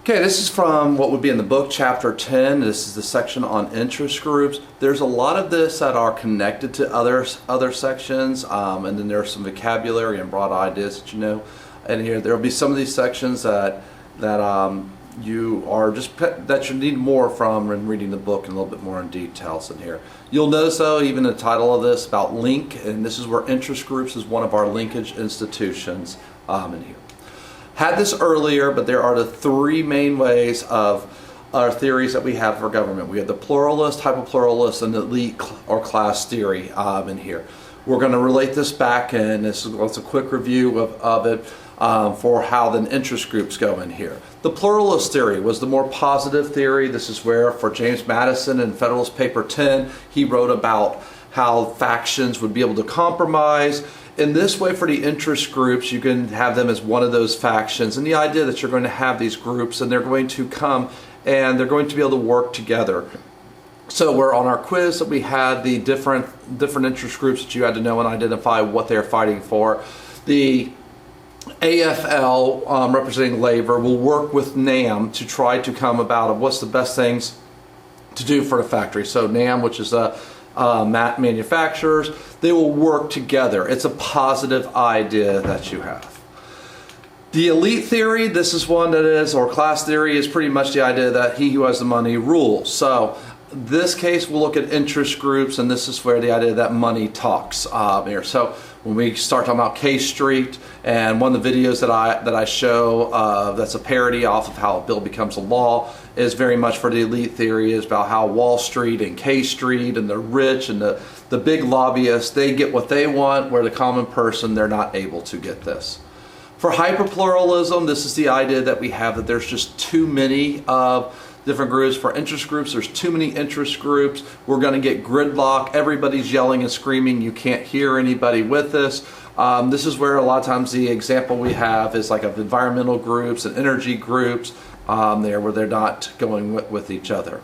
Okay, this is from what would be in the book, chapter 10. This is the section on interest groups. There's a lot of this that are connected to other sections, and then there's some vocabulary and broad ideas that you know. And here there'll be some of these sections that you need more from when reading the book and a little bit more in details in here. You'll notice though, even the title of this about link, and this is where interest groups is one of our linkage institutions in here. Had this earlier, but there are the three main ways of our theories that we have for government. We have the pluralist, hyperpluralist, and elite or class theory in here. We're going to relate this back, and this is a quick review of it for how the interest groups go in here. The pluralist theory was the more positive theory. This is where, for James Madison in Federalist Paper 10, he wrote about how factions would be able to compromise. In this way, for the interest groups, you can have them as one of those factions, and the idea that you're going to have these groups and they're going to come and they're going to be able to work together. So we're on our quiz that we had the different interest groups that you had to know and identify what they're fighting for. The AFL, representing labor, will work with NAM to try to come about of what's the best things to do for the factory. So NAM, which is manufacturers, they will work together. It's a positive idea that you have. The elite theory, this is one that is, or class theory, is pretty much the idea that he who has the money rules. So this case we'll look at interest groups, and this is where the idea that money talks here. So when we start talking about K Street, and one of the videos that I show that's a parody off of how a bill becomes a law is very much for the elite theory, is about how Wall Street and K Street and the rich and the big lobbyists, they get what they want, where the common person, they're not able to get this. For hyperpluralism, this is the idea that we have that there's just too many of different groups. For interest groups, there's too many interest groups. We're going to get gridlock. Everybody's yelling and screaming. You can't hear anybody with this. This is where a lot of times the example we have is like of environmental groups and energy groups there, where they're not going with each other.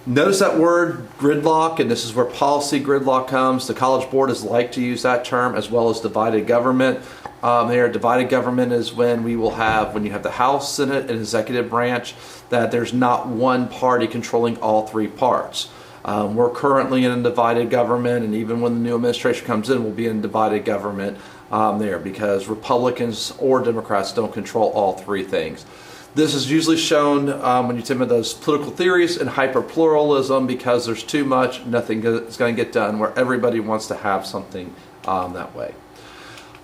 Notice that word gridlock, and this is where policy gridlock comes. The College Board has liked to use that term, as well as divided government. Divided government is when you have the House, Senate, and executive branch, that there's not one party controlling all three parts. We're currently in a divided government, and even when the new administration comes in, we'll be in divided government because Republicans or Democrats don't control all three things. This is usually shown when you think of those political theories in hyperpluralism, because there's too much, nothing is going to get done, where everybody wants to have something that way.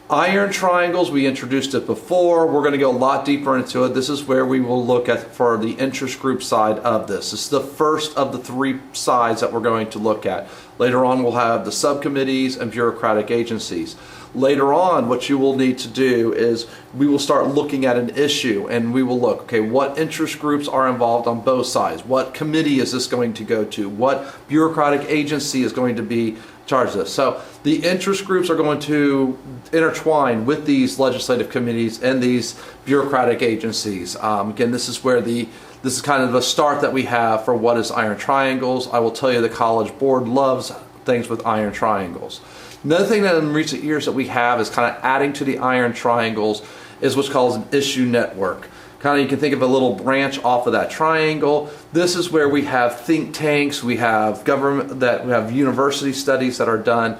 Iron triangles, we introduced it before. We're going to go a lot deeper into it. This is where we will look at for the interest group side of this. This is the first of the three sides that we're going to look at. Later on, we'll have the subcommittees and bureaucratic agencies. Later on, what you will need to do is we will start looking at an issue, and we will look, okay, what interest groups are involved on both sides? What committee is this going to go to? What bureaucratic agency is going to be charged with this? So the interest groups are going to intertwine with these legislative committees and these bureaucratic agencies. Again, this is where this is kind of a start that we have for what is iron triangles. I will tell you the College Board loves things with iron triangles. Another thing that in recent years that we have is kind of adding to the iron triangles is what's called an issue network. Kind of, you can think of a little branch off of that triangle. This is where we have think tanks, we have government, we have university studies that are done.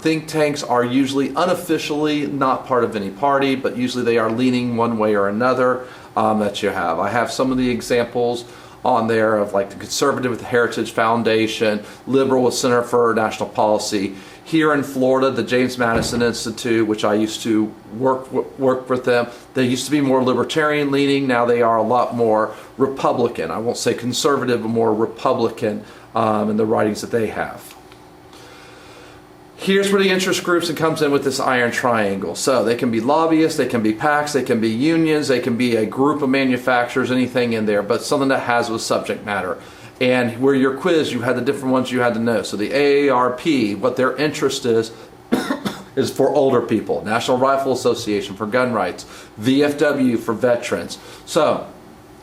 Think tanks are usually unofficially not part of any party, but usually they are leaning one way or another that you have. I have some of the examples on there of like the Conservative with the Heritage Foundation, Liberal with Center for National Policy. Here in Florida, the James Madison Institute, which I used to work with them, they used to be more libertarian leaning. Now they are a lot more Republican. I won't say conservative, but more Republican in the writings that they have. Here's where the interest groups comes in with this iron triangle. So they can be lobbyists, they can be PACs, they can be unions, they can be a group of manufacturers, anything in there, but something that has with subject matter. And where your quiz, you had the different ones you had to know. So the AARP, what their interest is for older people. National Rifle Association for gun rights. VFW for veterans. So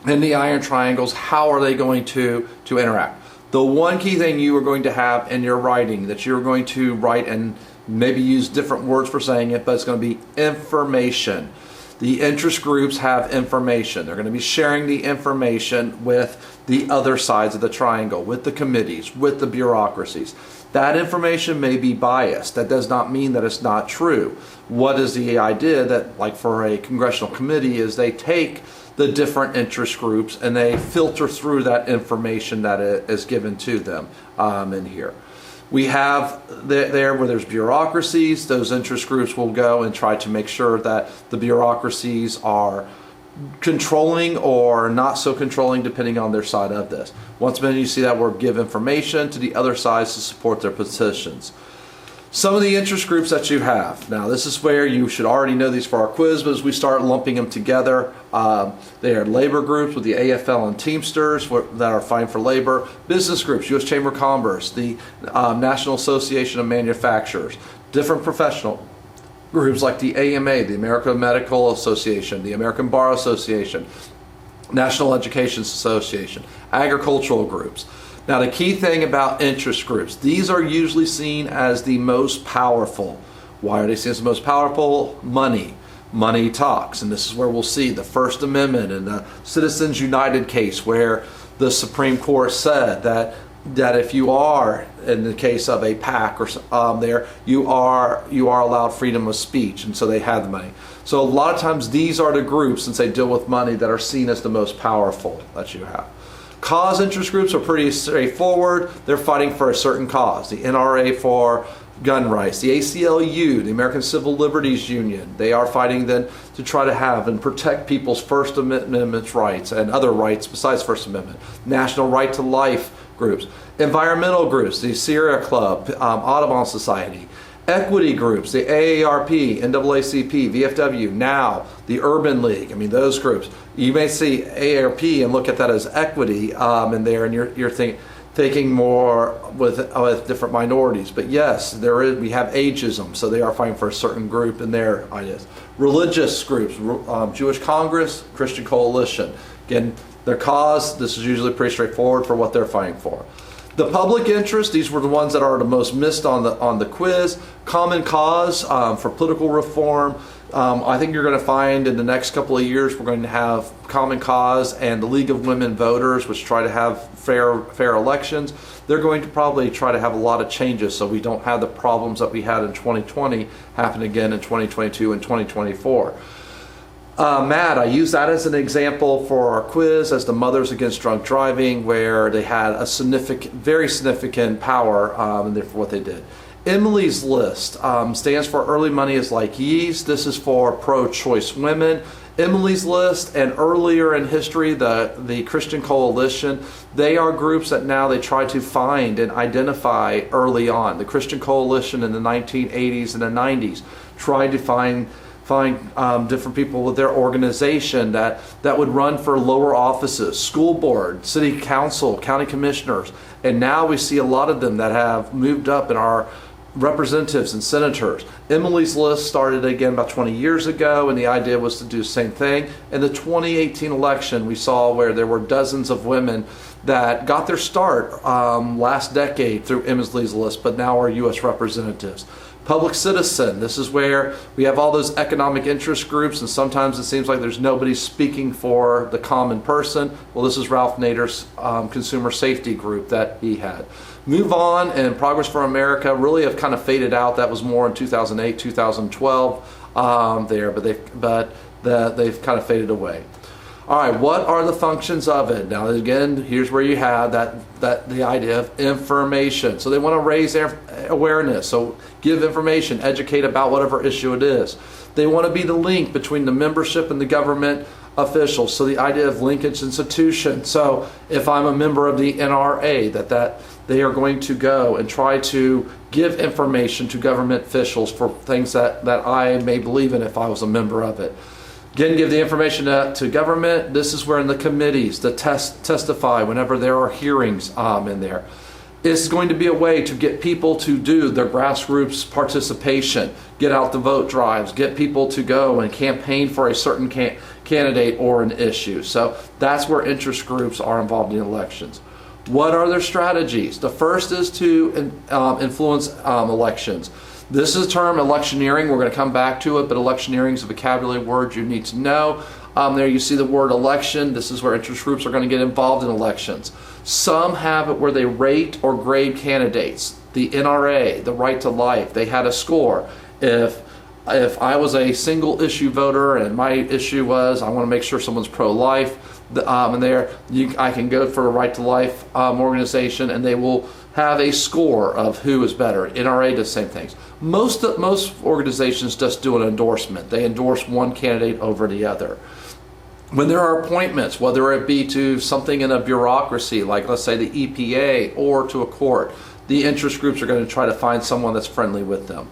in the iron triangles, how are they going to interact? The one key thing you are going to have in your writing that you're going to write, and maybe use different words for saying it, but it's going to be information. The interest groups have information. They're going to be sharing the information with the other sides of the triangle, with the committees, with the bureaucracies. That information may be biased. That does not mean that it's not true. What is the idea that, like for a congressional committee, is they take the different interest groups and they filter through that information that is given to them in here. We have there where there's bureaucracies, those interest groups will go and try to make sure that the bureaucracies are controlling or not so controlling depending on their side of this. Once again, you see that word give information to the other sides to support their positions. Some of the interest groups that you have. Now this is where you should already know these for our quiz, but as we start lumping them together, they are labor groups with the AFL and Teamsters that are fighting for labor, business groups, U.S. Chamber of Commerce, the National Association of Manufacturers, different professional groups like the AMA, the American Medical Association, the American Bar Association, National Education Association, agricultural groups. Now the key thing about interest groups, these are usually seen as the most powerful. Why are they seen as the most powerful? Money talks, and this is where we'll see the First Amendment and the Citizens United case where the Supreme Court said that if you are, in the case of a PAC or you are allowed freedom of speech, and so they had the money. So a lot of times these are the groups, since they deal with money, that are seen as the most powerful that you have. Cause interest groups are pretty straightforward. They're fighting for a certain cause. The NRA for gun rights, the ACLU, the American Civil Liberties Union, they are fighting then to try to have and protect people's First Amendment rights and other rights besides First Amendment. National Right to Life groups, environmental groups, the Sierra Club, Audubon Society, equity groups, the AARP, NAACP, VFW, NOW, the Urban League. I mean, those groups. You may see AARP and look at that as equity in there, and you're thinking more with different minorities. But yes, we have ageism, so they are fighting for a certain group in their ideas. Religious groups, Jewish Congress, Christian Coalition. Again, their cause, this is usually pretty straightforward for what they're fighting for. The public interest, these were the ones that are the most missed on the quiz. Common cause for political reform. I think you're going to find in the next couple of years we're going to have Common Cause and the League of Women Voters, which try to have fair elections. They're going to probably try to have a lot of changes so we don't have the problems that we had in 2020 happen again in 2022 and 2024. MAD, I use that as an example for our quiz as the Mothers Against Drunk Driving, where they had a very significant power for what they did. Emily's List stands for Early Money is Like Yeast. This is for pro-choice women. Emily's List and earlier in history, the Christian Coalition, they are groups that now they try to find and identify early on. The Christian Coalition in the 1980s and the 90s tried to find different people with their organization that would run for lower offices, school board, city council, county commissioners, and now we see a lot of them that have moved up in our representatives and senators. Emily's List started again about 20 years ago, and the idea was to do the same thing. In the 2018 election, we saw where there were dozens of women that got their start last decade through Emily's List, but now are U.S. representatives. Public citizen, this is where we have all those economic interest groups, and sometimes it seems like there's nobody speaking for the common person. Well, this is Ralph Nader's consumer safety group that he had. Move On and Progress for America really have kind of faded out. That was more in 2008, 2012 there, but they've kind of faded away. All right, what are the functions of it? Now, again, here's where you have the idea of information. So they want to raise awareness, so give information, educate about whatever issue it is. They want to be the link between the membership and the government officials, so the idea of linkage institution. So if I'm a member of the NRA, that they are going to go and try to give information to government officials for things that I may believe in if I was a member of it. Again, give the information to government. This is where in the committees, the testify whenever there are hearings in there. It's going to be a way to get people to do their grassroots participation, get out the vote drives, get people to go and campaign for a certain candidate or an issue. So that's where interest groups are involved in elections. What are their strategies? The first is to influence elections. This is a term, electioneering. We're going to come back to it, but electioneering is a vocabulary word you need to know. There you see the word election. This is where interest groups are going to get involved in elections. Some have it where they rate or grade candidates. The NRA, the right to life, they had a score. If I was a single issue voter and my issue was I want to make sure someone's pro-life, I can go for a right to life organization, and they will have a score of who is better. NRA does the same things. Most organizations just do an endorsement. They endorse one candidate over the other. When there are appointments, whether it be to something in a bureaucracy, like let's say the EPA, or to a court, the interest groups are going to try to find someone that's friendly with them.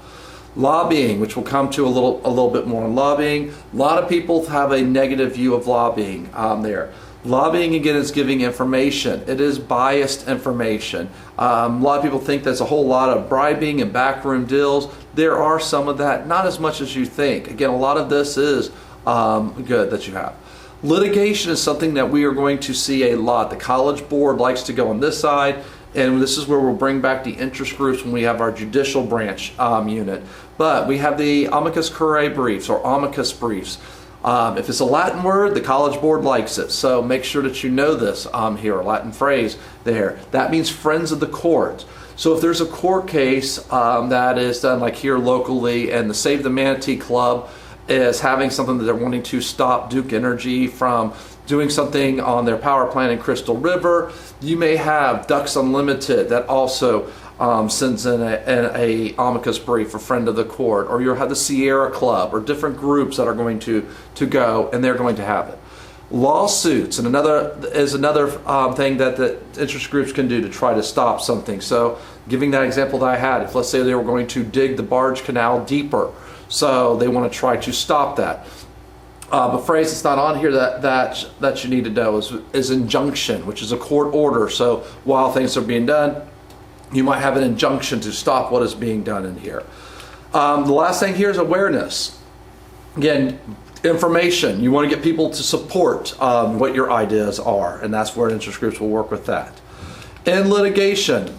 Lobbying, which we'll come to a little bit more on lobbying. A lot of people have a negative view of lobbying there. Lobbying, again, is giving information. It is biased information. A lot of people think there's a whole lot of bribing and backroom deals. There are some of that, not as much as you think. Again, a lot of this is good that you have. Litigation is something that we are going to see a lot. The College Board likes to go on this side, and this is where we'll bring back the interest groups when we have our judicial branch unit. But we have the amicus curiae briefs, or amicus briefs. If it's a Latin word, the College Board likes it. So make sure that you know this here, a Latin phrase there. That means friends of the court. So if there's a court case that is done like here locally, and the Save the Manatee Club is having something that they're wanting to stop Duke Energy from doing something on their power plant in Crystal River, you may have Ducks Unlimited that also sends in a amicus brief, a friend of the court, or you'll have the Sierra Club, or different groups that are going to go, and they're going to have it. Lawsuits and another thing that the interest groups can do to try to stop something. So giving that example that I had, if let's say they were going to dig the barge canal deeper, so they want to try to stop that. A phrase that's not on here that you need to know is injunction, which is a court order. So while things are being done, you might have an injunction to stop what is being done in here. The last thing here is awareness. Again, information. You want to get people to support what your ideas are, and that's where interest groups will work with that. In litigation,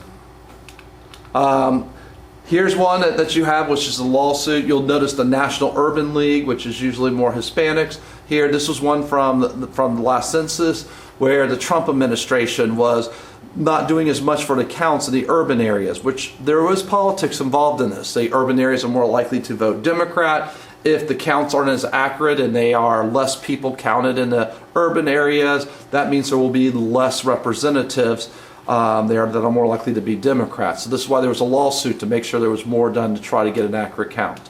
here's one that you have, which is a lawsuit. You'll notice the National Urban League, which is usually more Hispanics. Here, this was one from the last census, where the Trump administration was not doing as much for the counts in the urban areas, which there was politics involved in this. The urban areas are more likely to vote Democrat if the counts aren't as accurate and they are less people counted in the urban areas. That means there will be less representatives there that are more likely to be Democrats. So this is why there was a lawsuit to make sure there was more done to try to get an accurate count.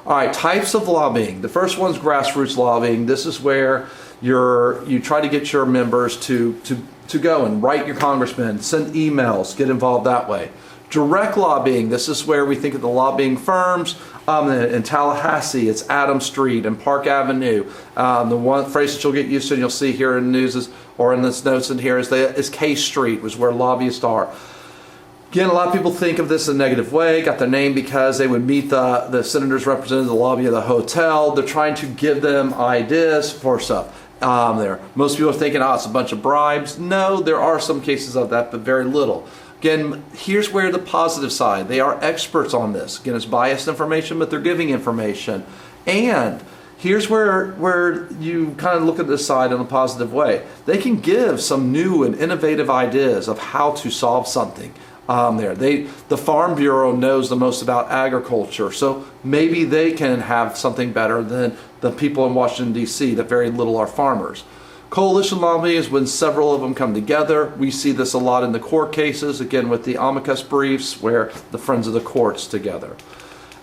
All right, types of lobbying. The first one's grassroots lobbying. This is where you try to get your members to go and write your congressman, send emails, get involved that way. Direct lobbying. This is where we think of the lobbying firms. In Tallahassee, it's Adams Street and Park Avenue. The one phrase that you'll get used to and you'll see here in the news or in this notes in here is K Street, was where lobbyists are. Again, a lot of people think of this in a negative way. Got their name because they would meet the senators representing the lobby of the hotel. They're trying to give them ideas for stuff. There. Most people are thinking, it's a bunch of bribes. No, there are some cases of that, but very little. Again, here's where the positive side. They are experts on this. Again, it's biased information, but they're giving information. And here's where you kind of look at this side in a positive way. They can give some new and innovative ideas of how to solve something. The Farm Bureau knows the most about agriculture, so maybe they can have something better than the people in Washington, D.C. that very little are farmers. Coalition lobbying is when several of them come together. We see this a lot in the court cases, again with the amicus briefs, where the friends of the courts together.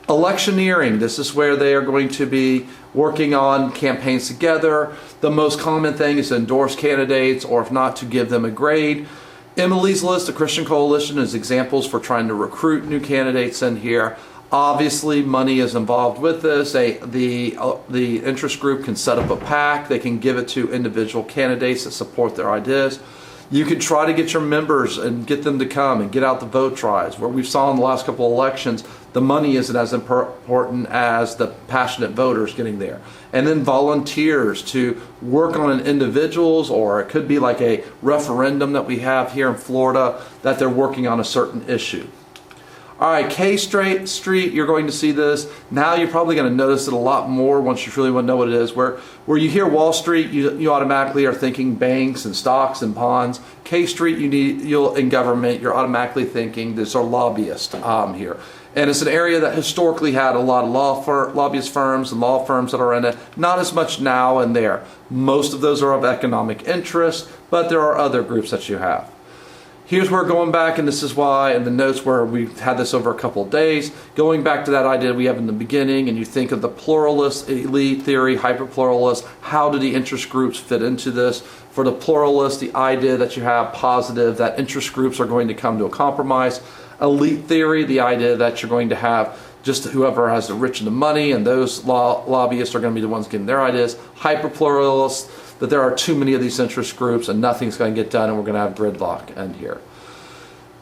Electioneering, this is where they are going to be working on campaigns together. The most common thing is to endorse candidates, or if not, to give them a grade. Emily's List, the Christian Coalition, is examples for trying to recruit new candidates in here. Obviously, money is involved with this. The interest group can set up a PAC. They can give it to individual candidates that support their ideas. You can try to get your members and get them to come and get out the vote drives. Where we saw in the last couple of elections, the money isn't as important as the passionate voters getting there. And then volunteers to work on individuals, or it could be like a referendum that we have here in Florida that they're working on a certain issue. All right, Street, you're going to see this. Now you're probably going to notice it a lot more once you really want to know what it is. Where you hear Wall Street, you automatically are thinking banks and stocks and bonds. K Street, in government, you're automatically thinking there's a lobbyist here. And it's an area that historically had a lot of lobbyist firms and law firms that are in it. Not as much now and there. Most of those are of economic interest, but there are other groups that you have. Here's where going back, and this is why in the notes where we've had this over a couple of days, going back to that idea we have in the beginning, and you think of the pluralist elite theory, hyper-pluralist, how do the interest groups fit into this? For the pluralist, the idea that you have positive, that interest groups are going to come to a compromise. Elite theory, the idea that you're going to have just whoever has the rich and the money, and those lobbyists are going to be the ones getting their ideas. Hyper-pluralist, that there are too many of these interest groups and nothing's going to get done and we're going to have gridlock end here.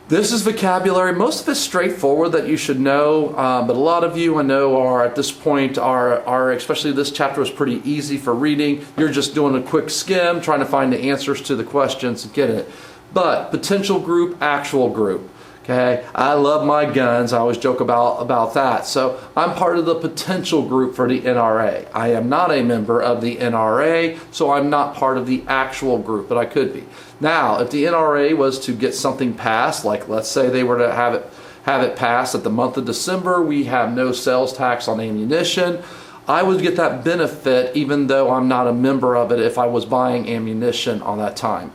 This is vocabulary. Most of it's straightforward that you should know, but a lot of you I know are at this point especially this chapter was pretty easy for reading. You're just doing a quick skim, trying to find the answers to the questions and get it. But potential group, actual group. Okay, I love my guns. I always joke about that. So I'm part of the potential group for the NRA. I am not a member of the NRA, so I'm not part of the actual group, but I could be. Now, if the NRA was to get something passed, like let's say they were to have it passed at the month of December, we have no sales tax on ammunition, I would get that benefit even though I'm not a member of it if I was buying ammunition on that time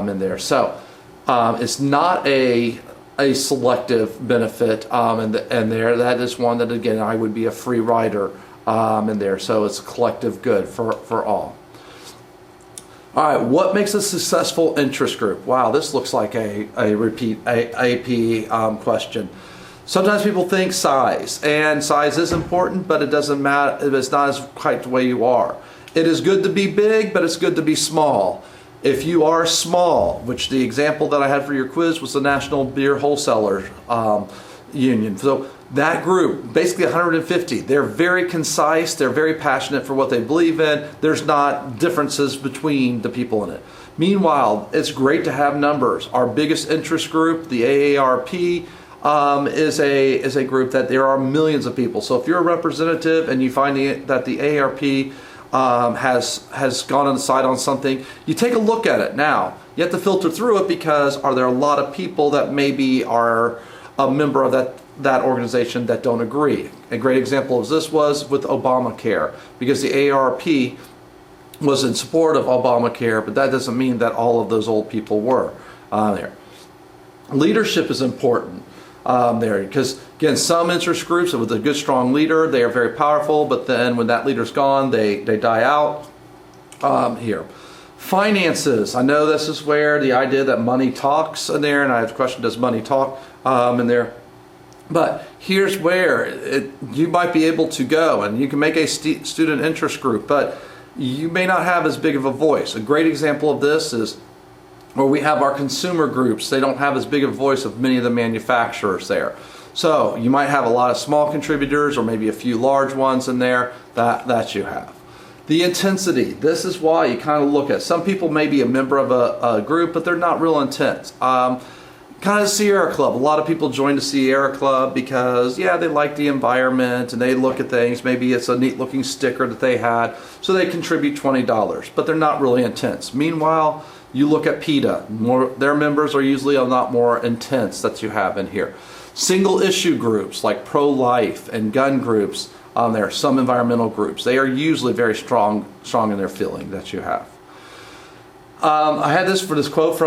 in there. So it's not a selective benefit and there that is one that again I would be a free rider in there, so it's a collective good for all. All right, what makes a successful interest group? Wow, this looks like a repeat AP question. Sometimes people think size, and size is important, but it doesn't matter. It's not as quite the way you are. It is good to be big, but it's good to be small. If you are small, which the example that I had for your quiz was the National Beer Wholesalers Union. So that group, basically 150, they're very concise, they're very passionate for what they believe in. There's not differences between the people in it. Meanwhile, it's great to have numbers. Our biggest interest group, the AARP, is a group that there are millions of people. So if you're a representative and you find that the AARP has gone on the side on something, you take a look at it. Now you have to filter through it because are there a lot of people that maybe are a member of that organization that don't agree? A great example of this was with Obamacare, because the AARP was in support of Obamacare, but that doesn't mean that all of those old people were there. Leadership is important there, because again, some interest groups with a good strong leader, they are very powerful, but then when that leader's gone, they die out here. Finances, I know this is where the idea that money talks in there, and I have a question, does money talk in there? But here's where you might be able to go, and you can make a student interest group, but you may not have as big of a voice. A great example of this is where we have our consumer groups. They don't have as big a voice of many of the manufacturers there. So you might have a lot of small contributors or maybe a few large ones in there that you have. The intensity, this is why you kind of look at, some people may be a member of a group, but they're not real intense. Kind of Sierra Club. A lot of people join the Sierra Club because, yeah, they like the environment and they look at things. Maybe it's a neat looking sticker that they had, so they contribute $20, but they're not really intense. Meanwhile, you look at PETA. Their members are usually a lot more intense that you have in here. Single issue groups like pro-life and gun groups, there are some environmental groups. They are usually very strong in their feeling that you have. I had this quote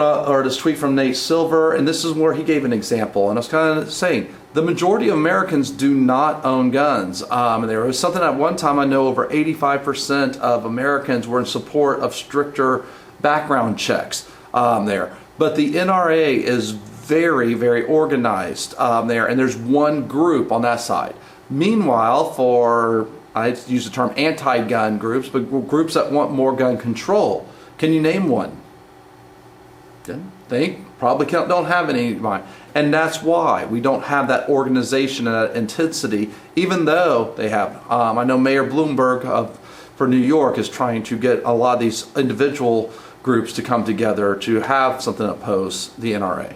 this tweet from Nate Silver, and this is where he gave an example, and I was kind of saying the majority of Americans do not own guns. And there was something at one time I know over 85% of Americans were in support of stricter background checks there, but the NRA is very, very organized there, and there's one group on that side. Meanwhile, I use the term anti-gun groups, but groups that want more gun control. Can you name one? Didn't think. Probably don't have any in mind. And that's why we don't have that organization and that intensity, even though they have. I know Mayor Bloomberg for New York is trying to get a lot of these individual groups to come together to have something that oppose the NRA.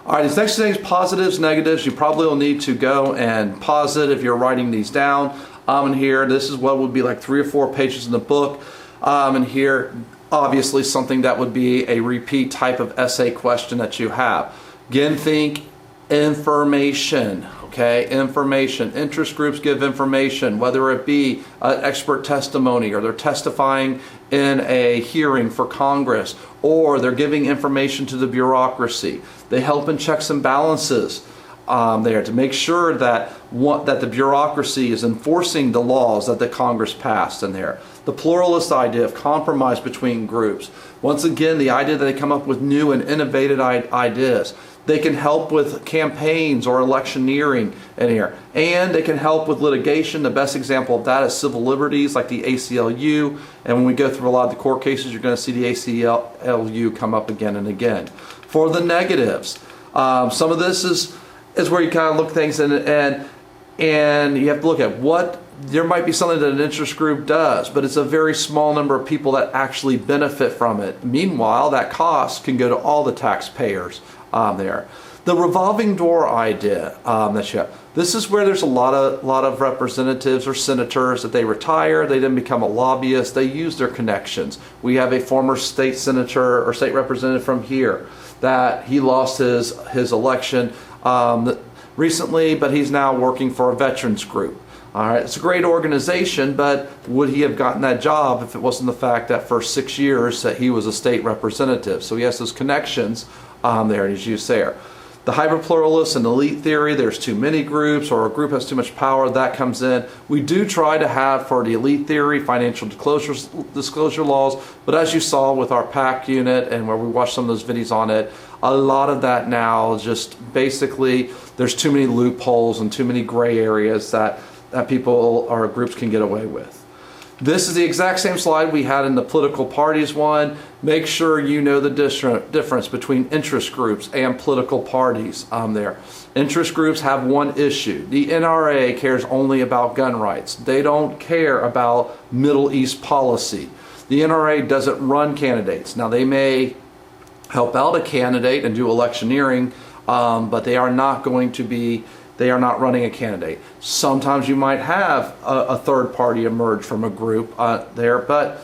All right, these next things, positives, negatives, you probably will need to go and pause it if you're writing these down. In here, this is what would be like 3 or 4 pages in the book. And here, obviously something that would be a repeat type of essay question that you have. Again, think information, okay? Information. Interest groups give information, whether it be expert testimony or they're testifying in a hearing for Congress, or they're giving information to the bureaucracy. They help in checks and balances there to make sure that that the bureaucracy is enforcing the laws that the Congress passed in there. The pluralist idea of compromise between groups. Once again, the idea that they come up with new and innovative ideas. They can help with campaigns or electioneering in here. And they can help with litigation. The best example of that is civil liberties like the ACLU. And when we go through a lot of the court cases, you're going to see the ACLU come up again and again. For the negatives, some of this is where you kind of look at things and you have to look at what, there might be something that an interest group does, but it's a very small number of people that actually benefit from it. Meanwhile, that cost can go to all the taxpayers there. The revolving door idea that you have. This is where there's a lot of representatives or senators that they retire, they then become a lobbyist, they use their connections. We have a former state senator or state representative from here that he lost his election recently, but he's now working for a veterans group. All right, it's a great organization, but would he have gotten that job if it wasn't the fact that for 6 years that he was a state representative? So he has those connections there, and he's used there. The hybrid pluralist and elite theory, there's too many groups or a group has too much power, that comes in. We do try to have, for the elite theory, financial disclosure laws, but as you saw with our PAC unit and where we watched some of those videos on it, a lot of that now just basically, there's too many loopholes and too many gray areas that people or groups can get away with. This is the exact same slide we had in the political parties one. Make sure you know the difference between interest groups and political parties there. Interest groups have one issue. The NRA cares only about gun rights. They don't care about Middle East policy. The NRA doesn't run candidates. Now they may help out a candidate and do electioneering, but they are not going to be, they are not running a candidate. Sometimes you might have a third party emerge from a group there, but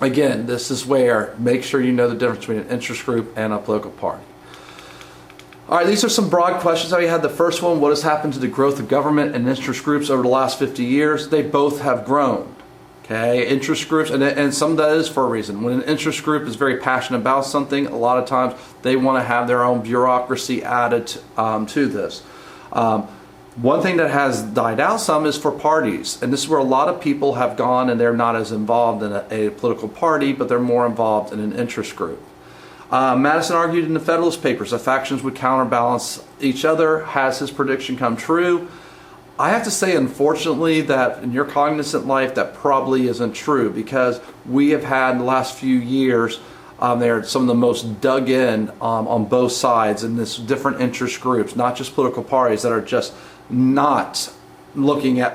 again, this is where make sure you know the difference between an interest group and a political party. All right, these are some broad questions that we had. The first one, what has happened to the growth of government and interest groups over the last 50 years? They both have grown. Okay, interest groups, and some of that is for a reason. When an interest group is very passionate about something, a lot of times they want to have their own bureaucracy added to this. One thing that has died out some is for parties, and this is where a lot of people have gone and they're not as involved in a political party, but they're more involved in an interest group. Madison argued in the Federalist Papers that factions would counterbalance each other. Has his prediction come true? I have to say, unfortunately, that in your cognizant life, that probably isn't true, because we have had in the last few years there some of the most dug in on both sides in this different interest groups, not just political parties, that are just not looking at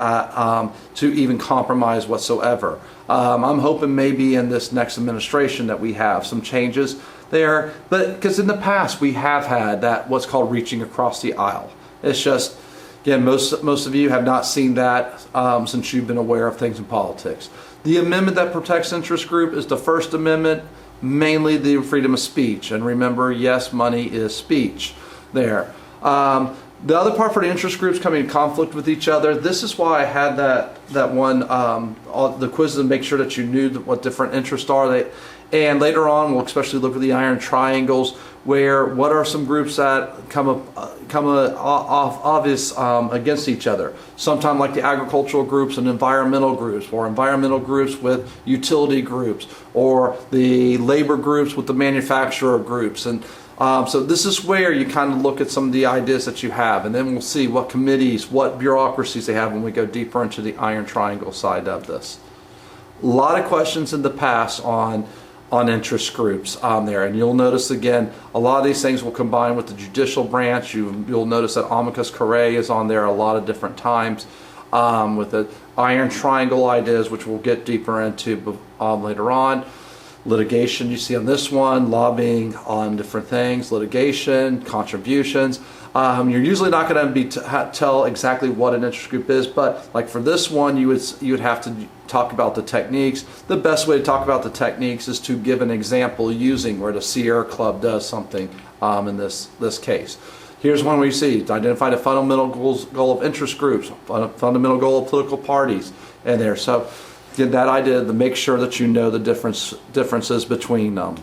to even compromise whatsoever. I'm hoping maybe in this next administration that we have some changes there, but because in the past we have had that what's called reaching across the aisle. It's just, again, most of you have not seen that since you've been aware of things in politics. The amendment that protects interest group is the First Amendment, mainly the freedom of speech. And remember, yes, money is speech there. The other part for the interest groups coming in conflict with each other, this is why I had that one, the quizzes, to make sure that you knew what different interests are. And later on, we'll especially look at the iron triangles, where what are some groups that come off obvious against each other. Sometimes like the agricultural groups and environmental groups, or environmental groups with utility groups, or the labor groups with the manufacturer groups. And so this is where you kind of look at some of the ideas that you have, and then we'll see what committees, what bureaucracies they have when we go deeper into the iron triangle side of this. A lot of questions in the past on interest groups there, and you'll notice again a lot of these things will combine with the judicial branch. You'll notice that amicus curiae is on there a lot of different times with the iron triangle ideas, which we'll get deeper into later on. litigation you see on this one, lobbying on different things, litigation, contributions. You're usually not going to be tell exactly what an interest group is, but like for this one, you would have to talk about the techniques. The best way to talk about the techniques is to give an example using where the Sierra Club does something in this case. Here's one where you see identify the fundamental goal of interest groups, fundamental goal of political parties, and there. So get that idea to make sure that you know the differences between them.